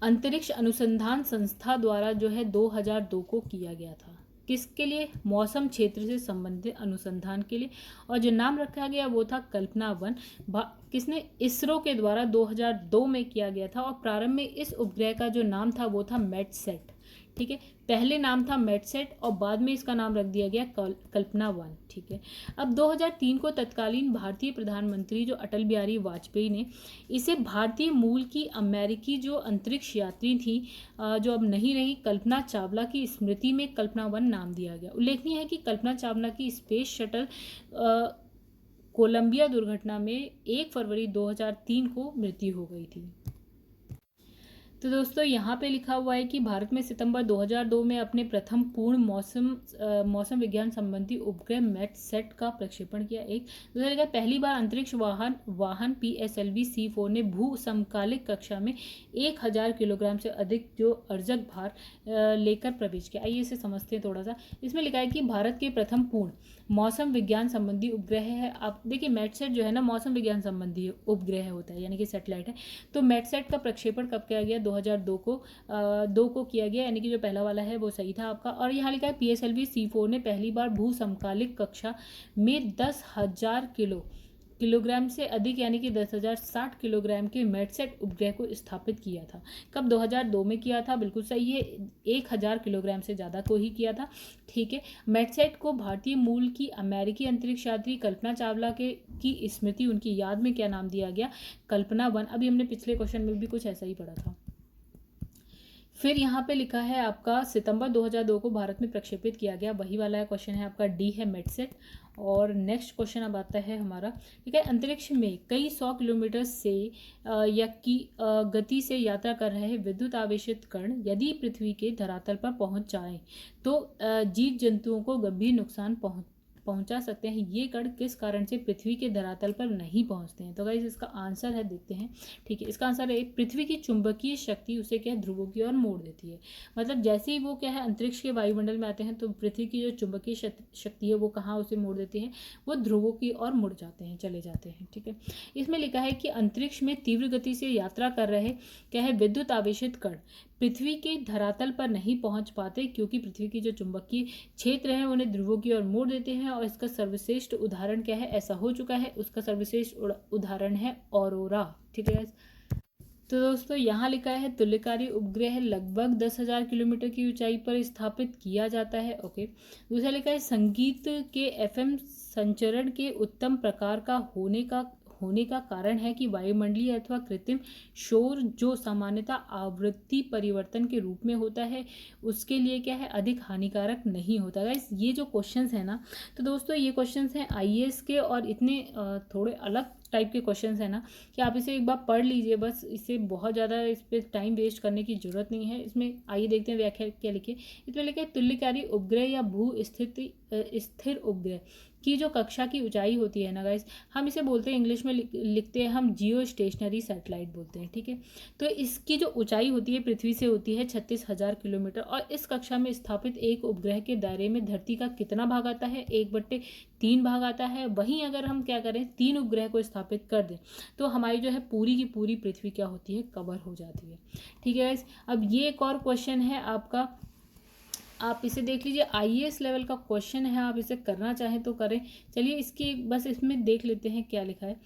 अंतरिक्ष अनुसंधान संस्था द्वारा जो है 2002 को किया गया था। किसके लिए, मौसम क्षेत्र से संबंधित अनुसंधान के लिए, और जो नाम रखा गया वो था कल्पना 1। किसने, इसरो के द्वारा 2002 में किया गया था। और प्रारंभ में इस उपग्रह का जो नाम था वो था मेटसेट। ठीक है, पहले नाम था मेटसेट और बाद में इसका नाम रख दिया गया कल्पना 1। ठीक है, अब 2003 को तत्कालीन भारतीय प्रधानमंत्री जो अटल बिहारी वाजपेयी ने इसे भारतीय मूल की अमेरिकी जो अंतरिक्ष यात्री थी, जो अब नहीं रही, कल्पना चावला की स्मृति में कल्पना 1 नाम दिया गया। उल्लेखनीय है कि कल्पना चावला की स्पेस शटल कोलंबिया दुर्घटना में 1 फरवरी 2003 को मृत्यु हो गई थी। तो दोस्तों यहाँ पे लिखा हुआ है कि भारत में सितंबर 2002 में अपने प्रथम पूर्ण मौसम विज्ञान संबंधी उपग्रह मेटसेट का प्रक्षेपण किया। दूसरा लिखा पहली बार अंतरिक्ष वाहन PSLV C4 ने भू समकालिक कक्षा में 1000 किलोग्राम से अधिक जो अर्जक भार लेकर प्रवेश किया। आइए इसे समझते हैं थोड़ा सा। इसमें लिखा है कि भारत के प्रथम पूर्ण मौसम विज्ञान संबंधी उपग्रह है। आप देखिए मेटसेट जो है ना मौसम विज्ञान संबंधी उपग्रह होता है, यानी कि सैटेलाइट है। तो मेटसेट का प्रक्षेपण कब किया गया, 2002 को किया गया, यानी कि जो पहला वाला है वो सही था आपका। और यहाँ लिखा है PSLV C4 ने पहली बार भू समकालिक कक्षा में 10,000 किलो किलोग्राम से अधिक यानी कि 10,060 किलोग्राम के मेटसेट उपग्रह को स्थापित किया था। कब? 2002 में किया था, बिल्कुल सही है। 1000 किलोग्राम से ज़्यादा को ही किया था, ठीक है। मेटसेट को भारतीय मूल की अमेरिकी अंतरिक्ष यात्री कल्पना चावला की स्मृति, उनकी याद में क्या नाम दिया गया? कल्पना 1। अभी हमने पिछले क्वेश्चन में भी कुछ ऐसा ही पढ़ा था। फिर यहाँ पे लिखा है आपका सितंबर 2002 को भारत में प्रक्षेपित किया गया, वही वाला क्वेश्चन है आपका, डी है मेटसेट। और नेक्स्ट क्वेश्चन अब आता है हमारा, ठीक है। अंतरिक्ष में कई 100 किलोमीटर से या की गति से यात्रा कर रहे विद्युत आवेशित कण यदि पृथ्वी के धरातल पर पहुंच जाएं तो जीव जंतुओं को गंभीर नुकसान पहुंचा सकते हैं। ये कण किस कारण से पृथ्वी के धरातल पर नहीं पहुंचते हैं? तो गाइस इसका आंसर है, देखते हैं, ठीक है। इसका आंसर है पृथ्वी की चुंबकीय शक्ति उसे क्या है, ध्रुवों की ओर मोड़ देती है। मतलब जैसे ही वो क्या है अंतरिक्ष के वायुमंडल में आते हैं तो पृथ्वी की जो चुंबकीय शक्ति है वो कहाँ उसे मोड़ देती है? वो ध्रुवों की ओर मुड़ जाते हैं, चले जाते हैं, ठीक है। इसमें लिखा है कि अंतरिक्ष में तीव्र गति से यात्रा कर रहे क्या है विद्युत आवेशित कण पृथ्वी के धरातल पर नहीं पहुंच पाते क्योंकि पृथ्वी की जो चुंबकीय क्षेत्र है उन्हें ध्रुवों की ओर मोड़ देते हैं। और इसका सर्वश्रेष्ठ उदाहरण क्या है? ऐसा हो चुका है, उसका सर्वश्रेष्ठ उदाहरण है ऑरोरा, ठीक है। तो दोस्तों यहाँ लिखा है तुल्यकारी उपग्रह लगभग 10,000 किलोमीटर की ऊंचाई पर स्थापित किया जाता है, ओके। दूसरा लिखा है संगीत के एफएम संचरण के उत्तम प्रकार का होने का कारण है कि वायुमंडलीय अथवा कृत्रिम शोर जो सामान्यतः आवृत्ति परिवर्तन के रूप में होता है उसके लिए क्या है अधिक हानिकारक नहीं होता। गाइस ये जो क्वेश्चंस है ना, तो दोस्तों ये क्वेश्चंस हैं आईएएस के और इतने थोड़े अलग टाइप के क्वेश्चंस है ना कि आप इसे एक बार पढ़ लीजिए, बस इससे बहुत ज़्यादा इस पर टाइम वेस्ट करने की जरूरत नहीं है। इसमें आइए देखते हैं व्याख्या क्या लिखे। इसमें लिखे तुल्यकारी उपग्रह या भू स्थिर उपग्रह की जो कक्षा की ऊंचाई होती है ना गाइस, हम इसे बोलते हैं इंग्लिश में लिखते हैं हम जियो स्टेशनरी सैटेलाइट बोलते हैं, ठीक है। तो इसकी जो ऊंचाई होती है पृथ्वी से होती है 36,000 किलोमीटर। और इस कक्षा में स्थापित एक उपग्रह के दायरे में धरती का कितना भाग आता है? 1/3 भाग आता है। वहीं अगर हम क्या करें 3 उपग्रह को स्थापित कर दें तो हमारी जो है पूरी की पूरी पृथ्वी क्या होती है? कवर हो जाती है, ठीक है गाइस। अब ये एक और क्वेश्चन है आपका, आप इसे देख लीजिए, आईएएस लेवल का क्वेश्चन है, आप इसे करना चाहें तो करें। चलिए इसकी बस इसमें देख लेते हैं क्या लिखा है,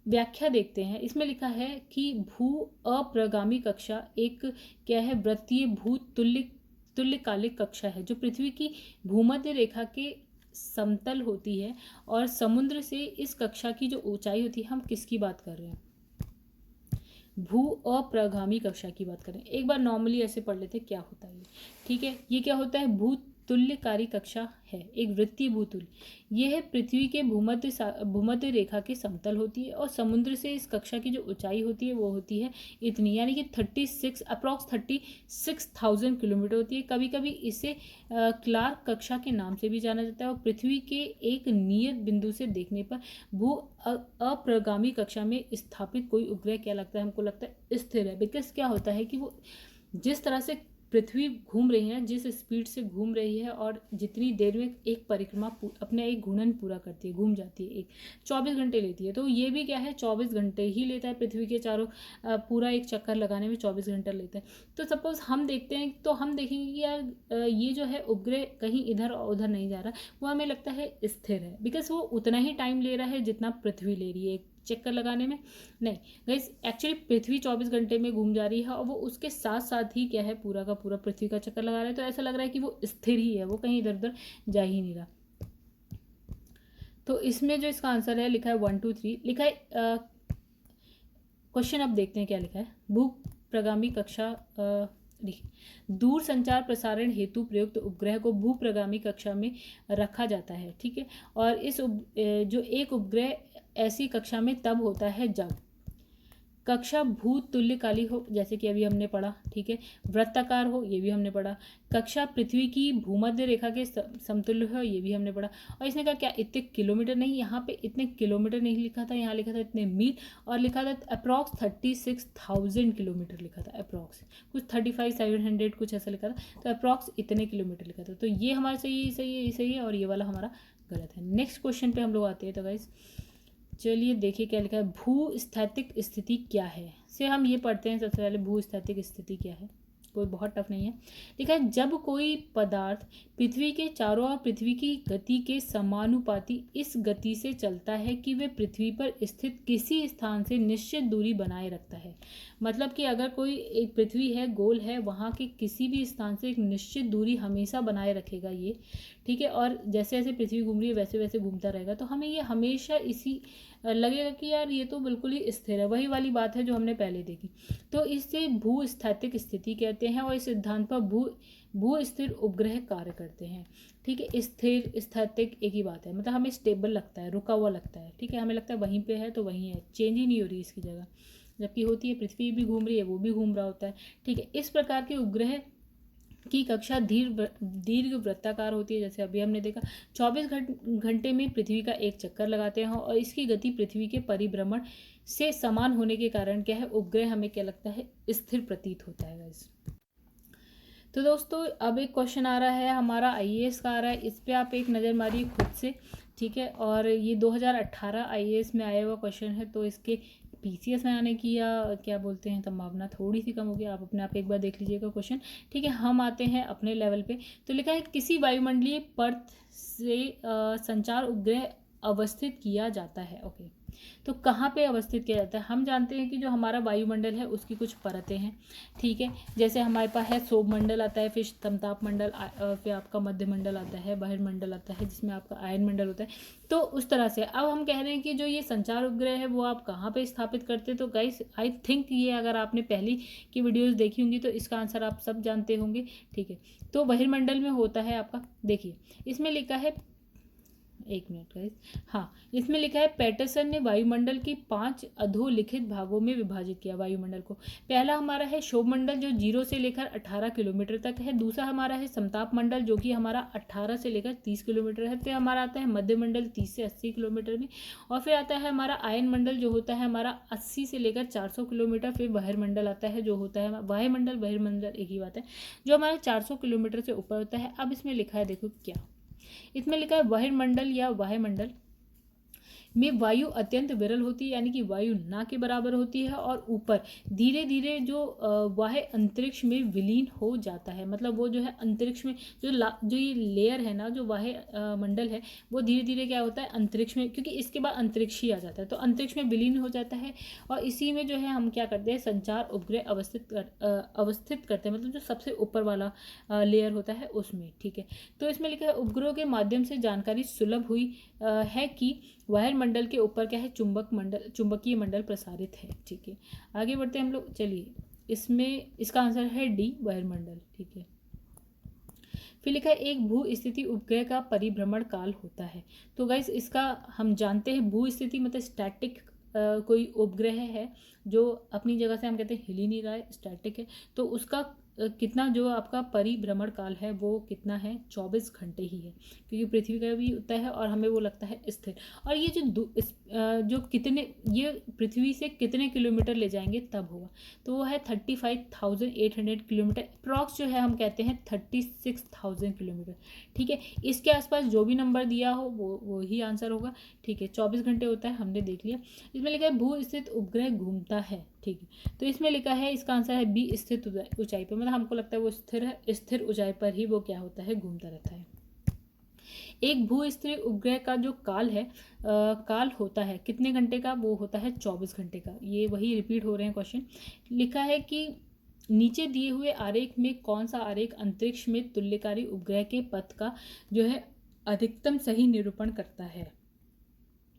व्याख्या देखते हैं। इसमें लिखा है कि भू अप्रगामी कक्षा एक क्या है वृत्तीय भू तुल्यकालिक कक्षा है जो पृथ्वी की भूमध्य रेखा के समतल होती है। और समुद्र से इस कक्षा की जो ऊंचाई होती है, हम किसकी बात कर रहे हैं? भू अप्रगामी कक्षा की बात करें। एक बार नॉर्मली ऐसे पढ़ लेते क्या होता है ये, ठीक है। ये क्या होता है? भूतुल्यकारी कक्षा है, एक वृत्तीय भूतुल्य। यह है पृथ्वी के भूमध्य रेखा के समतल होती है और समुद्र से इस कक्षा की जो ऊंचाई होती है वो होती है इतनी, यानी कि 36,000 किलोमीटर होती है। कभी कभी इसे क्लार्क कक्षा के नाम से भी जाना जाता है। और पृथ्वी के एक नियत बिंदु से देखने पर भू अप्रगामी कक्षा में स्थापित कोई उपग्रह क्या लगता है? हमको लगता है स्थिर है। बिकॉज क्या होता है कि वो जिस तरह से पृथ्वी घूम रही है, जिस स्पीड से घूम रही है और जितनी देर में एक परिक्रमा अपने एक घूर्णन पूरा करती है, घूम जाती है, एक 24 घंटे लेती है। तो ये भी क्या है 24 घंटे ही लेता है पृथ्वी के चारों पूरा एक चक्कर लगाने में 24 घंटा लेता है। तो सपोज हम देखते हैं तो हम देखेंगे कि यार ये जो है उपग्रह कहीं इधर और उधर नहीं जा रहा, वो हमें लगता है स्थिर है। बिकॉज वो उतना ही टाइम ले रहा है जितना पृथ्वी ले रही है चक्कर लगाने में। नहीं गाइस, एक्चुअली पृथ्वी 24 घंटे में घूम जा रही है और वो उसके साथ साथ ही क्या है पूरा का पूरा पृथ्वी का चक्कर लगा रहा है। तो ऐसा लग रहा है कि वो स्थिर ही है, वो कहीं इधर उधर जा ही नहीं रहा। तो इसमें जो इसका आंसर है लिखा है 1 2 3 लिखा है। क्वेश्चन अब देखते हैं क्या लिखा है। भूप्रगामी कक्षा दूर संचार प्रसारण हेतु प्रयुक्त उपग्रह को भूप्रगामी कक्षा में रखा जाता है, ठीक है। और इस जो एक उपग्रह ऐसी कक्षा में तब होता है जब कक्षा भूतुल्यकाली हो, जैसे कि अभी हमने पढ़ा, ठीक है। वृत्ताकार हो, ये भी हमने पढ़ा। कक्षा पृथ्वी की भूमध्य रेखा के समतुल्य हो, ये भी हमने पढ़ा। और इसने कहा क्या इतने किलोमीटर नहीं, यहाँ पे इतने किलोमीटर नहीं लिखा था, यहाँ लिखा था इतने मील और लिखा था अप्रॉक्स 36,000 किलोमीटर लिखा था। अप्रॉक्स कुछ 35,700 कुछ ऐसा लिखा था, तो अप्रॉक्स इतने किलोमीटर लिखा था। तो ये हमारा सही है और ये वाला हमारा गलत है। नेक्स्ट क्वेश्चन पे हम लोग आते हैं। तो गाइस चलिए देखिए क्या लिखा है। भूस्थैतिक स्थिति क्या है से हम ये पढ़ते हैं। सबसे पहले भूस्थैतिक स्थिति क्या है। कोई बहुत टफ नहीं है। लिखा है जब कोई पदार्थ पृथ्वी के चारों ओर पृथ्वी की गति के समानुपाती इस गति से चलता है कि वे पृथ्वी पर स्थित किसी स्थान से निश्चित दूरी बनाए रखता है। मतलब कि अगर कोई एक पृथ्वी है, गोल है, वहाँ के किसी भी स्थान से एक निश्चित दूरी हमेशा बनाए रखेगा ये, ठीक है। और जैसे जैसे पृथ्वी घूम रही है वैसे वैसे घूमता रहेगा, तो हमें ये हमेशा इसी लगेगा कि यार ये तो बिल्कुल ही स्थिर है। वही वाली बात है जो हमने पहले देखी। तो इससे भूस्थैतिक स्थिति कहते हैं और इस सिद्धांत पर भू स्थिर उपग्रह कार्य करते हैं, ठीक है। स्थिर स्थैतिक एक ही बात है, मतलब हमें स्टेबल लगता है, रुका हुआ लगता है, ठीक है। हमें लगता है वहीं पे है तो वहीं है, चेंज ही नहीं हो रही इसकी जगह, जबकि होती है पृथ्वी भी घूम रही है, वो भी घूम रहा होता है, ठीक है। इस प्रकार के उपग्रह की कक्षा दीर्घ वृत्ताकार होती है, जैसे अभी हमने देखा 24 घंटे में पृथ्वी का एक चक्कर लगाते हैं और इसकी गति पृथ्वी के परिभ्रमण से समान होने के कारण क्या है, उपग्रह हमें क्या लगता है, स्थिर प्रतीत होता है गाइस। तो दोस्तों अब एक क्वेश्चन आ रहा है हमारा आईएएस का आ रहा है, इस पर आप एक नज़र मारिए खुद से, ठीक है। और ये 2018 आईएएस में आया हुआ क्वेश्चन है, तो इसके पीसीएस में आने की या क्या बोलते हैं संभावना थोड़ी सी कम होगी। आप अपने आप एक बार देख लीजिएगा क्वेश्चन, ठीक है। हम आते हैं अपने लेवल पे। तो लिखा है किसी वायुमंडलीय परत से संचार उपग्रह अवस्थित किया जाता है। ओके, तो कहाँ पे अवस्थित किया जाता है? हम जानते हैं कि जो हमारा वायुमंडल है उसकी कुछ परतें हैं, ठीक है। जैसे हमारे पास है सौरमंडल आता है, फिर समताप मंडल, फिर आपका मध्यमंडल आता है, बहिर्मंडल आता है जिसमें आपका आयन मंडल होता है। तो उस तरह से अब हम कह रहे हैं कि जो ये संचार उपग्रह है वो आप कहाँ पे स्थापित करते हैं। तो गाइस आई थिंक ये अगर आपने पहली की वीडियोज़ देखी होंगी तो इसका आंसर आप सब जानते होंगे, ठीक है। तो बहिर्मंडल में होता है आपका, देखिए इसमें लिखा है, एक मिनट गाइस, हाँ इसमें लिखा है पैटरसन ने वायुमंडल की 5 अधोलिखित भागों में विभाजित किया वायुमंडल को। पहला हमारा है क्षोभमंडल जो 0 से लेकर 18 किलोमीटर तक है। दूसरा हमारा है समताप मंडल जो कि हमारा 18 से लेकर 30 किलोमीटर है। फिर हमारा आता है मध्यमंडल 30 से 80 किलोमीटर में, और फिर आता है हमारा आयन मंडल जो होता है हमारा 80 से लेकर 400 किलोमीटर। फिर बहिर्मंडल आता है जो होता है वायुमंडल बहिर्मंडल एक ही बात है, जो हमारा 400 किलोमीटर से ऊपर होता है। अब इसमें लिखा है, देखो क्या इसमें लिखा है, बहिर्मंडल या वायुमंडल में वायु अत्यंत विरल होती है, यानी कि वायु ना के बराबर होती है, और ऊपर धीरे धीरे जो वाह्य अंतरिक्ष में विलीन हो जाता है। मतलब वो जो है अंतरिक्ष में जो ये लेयर है ना, जो वाह्य मंडल है, वो धीरे धीरे क्या होता है अंतरिक्ष में, क्योंकि इसके बाद अंतरिक्ष ही आ जाता है, तो अंतरिक्ष में विलीन हो जाता है। और इसी में जो है हम क्या करते हैं, संचार उपग्रह अवस्थित करते हैं, मतलब जो सबसे ऊपर वाला लेयर होता है उसमें, ठीक है। तो इसमें लिखा है उपग्रहों के माध्यम से जानकारी सुलभ हुई है कि वायुमंडल के ऊपर क्या है, चुंबकीय मंडल प्रसारित है, ठीक है। आगे बढ़ते हैं हम लोग, चलिए इसमें इसका आंसर है डी वायुमंडल, ठीक है। फिर लिखा है एक भू स्थिति उपग्रह का परिभ्रमण काल होता है। तो गाइस इसका हम जानते हैं भू स्थिति मतलब स्टैटिक कोई उपग्रह है जो अपनी जगह से हम कहते हैं हिल ही नहीं रहा है, स्टैटिक है, तो उसका कितना जो आपका परिभ्रमण काल है वो कितना है, 24 घंटे ही है, क्योंकि पृथ्वी का भी होता है और हमें वो लगता है स्थिर। और ये जो कितने ये पृथ्वी से कितने किलोमीटर ले जाएंगे तब होगा, तो वो है 35,800 किलोमीटर, अप्रॉक्स जो है हम कहते हैं 36,000 किलोमीटर, ठीक है। इसके आसपास जो भी नंबर दिया हो वो ही आंसर होगा, ठीक है। 24 घंटे होता है, हमने देख लिया। इसमें लिखा है भू स्थित उपग्रह घूमता है, ठीक है। तो इसमें लिखा है इसका आंसर है बी स्थित ऊंचाई पर, मतलब हमको लगता है वो स्थिर है, स्थिर ऊंचाई पर ही वो क्या होता है, घूमता रहता है। एक भू स्थिर उपग्रह का जो काल है काल होता है कितने घंटे का, वो होता है 24 घंटे का। ये वही रिपीट हो रहे हैं क्वेश्चन। लिखा है कि नीचे दिए हुए आरेख में कौन सा आरेख अंतरिक्ष में तुल्यकारी उपग्रह के पथ का जो है अधिकतम सही निरूपण करता है।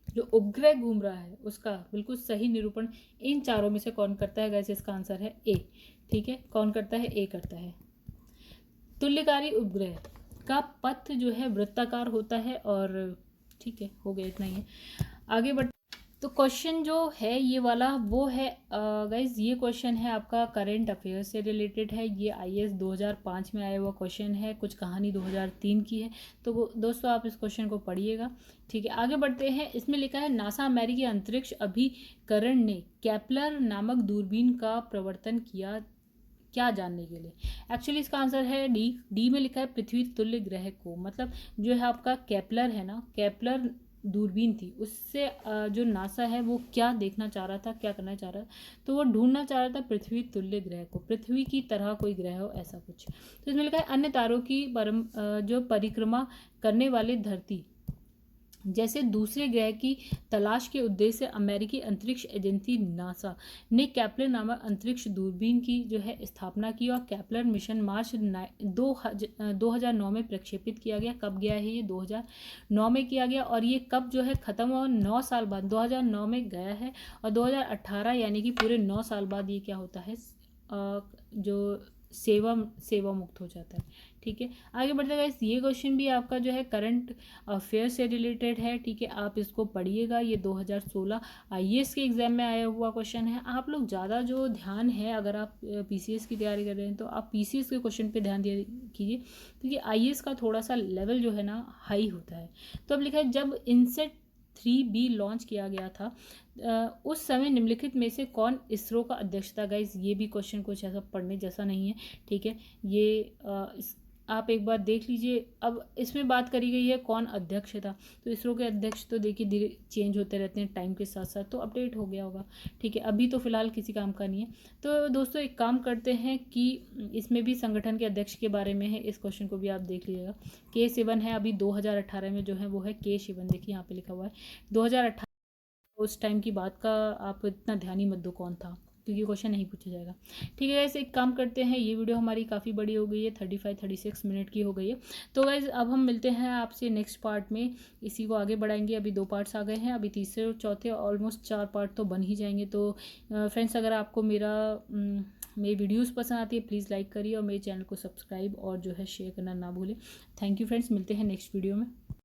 जो उपग्रह घूम रहा है उसका बिल्कुल सही निरूपण इन चारों में से कौन करता है गाइस, इसका आंसर है ए, ठीक है। कौन करता है, ए करता है। तुल्यकारी उपग्रह का पथ जो है वृत्ताकार होता है, और ठीक है हो गया, इतना ही है। आगे बढ़, तो क्वेश्चन जो है ये वाला वो है गाइज, ये क्वेश्चन है आपका करंट अफेयर्स से रिलेटेड है। ये आईएएस 2005 में आया हुआ क्वेश्चन है, कुछ कहानी 2003 की है, तो दोस्तों आप इस क्वेश्चन को पढ़िएगा, ठीक है। आगे बढ़ते हैं। इसमें लिखा है नासा अमेरिकी अंतरिक्ष अभिकरण ने केपलर नामक दूरबीन का प्रवर्तन किया क्या जानने के लिए। एक्चुअली इसका आंसर है डी में लिखा है पृथ्वी तुल्य ग्रह को, मतलब जो है आपका केपलर है ना, केपलर दूरबीन थी उससे जो नासा है वो क्या देखना चाह रहा था, क्या करना चाह रहा था, तो वो ढूंढना चाह रहा था पृथ्वी तुल्य ग्रह को, पृथ्वी की तरह कोई ग्रह हो ऐसा कुछ। तो इसमें लिखा है अन्य तारों की जो परिक्रमा करने वाले धरती जैसे दूसरे ग्रह की तलाश के उद्देश्य से अमेरिकी अंतरिक्ष एजेंसी नासा ने केपलर नामक अंतरिक्ष दूरबीन की जो है स्थापना की और केपलर मिशन मार्च 2009 में प्रक्षेपित किया गया। कब गया है ये? 2009 में किया गया। और ये कब जो है ख़त्म हुआ? 9 साल बाद 2009 में गया है और 2018 यानी कि पूरे 9 साल बाद ये क्या होता है, जो सेवा मुक्त हो जाता है। ठीक है, आगे बढ़ते गाइस, ये क्वेश्चन भी आपका जो है करंट अफेयर से रिलेटेड है। ठीक है, आप इसको पढ़िएगा, ये 2016 आईएएस के एग्जाम में आया हुआ क्वेश्चन है। आप लोग ज़्यादा जो ध्यान है, अगर आप पीसीएस की तैयारी कर रहे हैं तो आप पीसीएस के क्वेश्चन पे ध्यान दिया कीजिए, क्योंकि आईएएस का थोड़ा सा लेवल जो है ना हाई होता है। तो अब लिखा है जब इनसेट 3B लॉन्च किया गया था उस समय निम्नलिखित में से कौन इसरो का अध्यक्ष था? गाइज ये भी क्वेश्चन कुछ ऐसा पढ़ने जैसा नहीं है। ठीक है, ये आप एक बार देख लीजिए। अब इसमें बात करी गई है कौन अध्यक्ष था, तो इसरो के अध्यक्ष तो देखिए धीरे चेंज होते रहते हैं टाइम के साथ साथ, तो अपडेट हो गया होगा। ठीक है, अभी तो फिलहाल किसी काम का नहीं है। तो दोस्तों एक काम करते हैं कि इसमें भी संगठन के अध्यक्ष के बारे में है, इस क्वेश्चन को भी आप देख लीजिएगा। K शिवन है, अभी 2018 में जो है वो है K शिवन, देखिए यहाँ पे लिखा हुआ है 2018। उस टाइम की बात का आप इतना ध्यान ही मत दो कौन था, क्योंकि क्वेश्चन नहीं पूछा जाएगा। ठीक है गाइस, एक काम करते हैं, ये वीडियो हमारी काफ़ी बड़ी हो गई है, 35-36 मिनट की हो गई है। तो गाइस अब हम मिलते हैं आपसे नेक्स्ट पार्ट में, इसी को आगे बढ़ाएंगे। अभी 2 पार्ट्स आ गए हैं, अभी तीसरे और चौथे ऑलमोस्ट 4 पार्ट तो बन ही जाएंगे। तो फ्रेंड्स अगर आपको मेरी वीडियोस पसंद आती है प्लीज़ लाइक करिए और मेरे चैनल को सब्सक्राइब और जो है शेयर करना ना भूलें। थैंक यू फ्रेंड्स, मिलते हैं नेक्स्ट वीडियो में।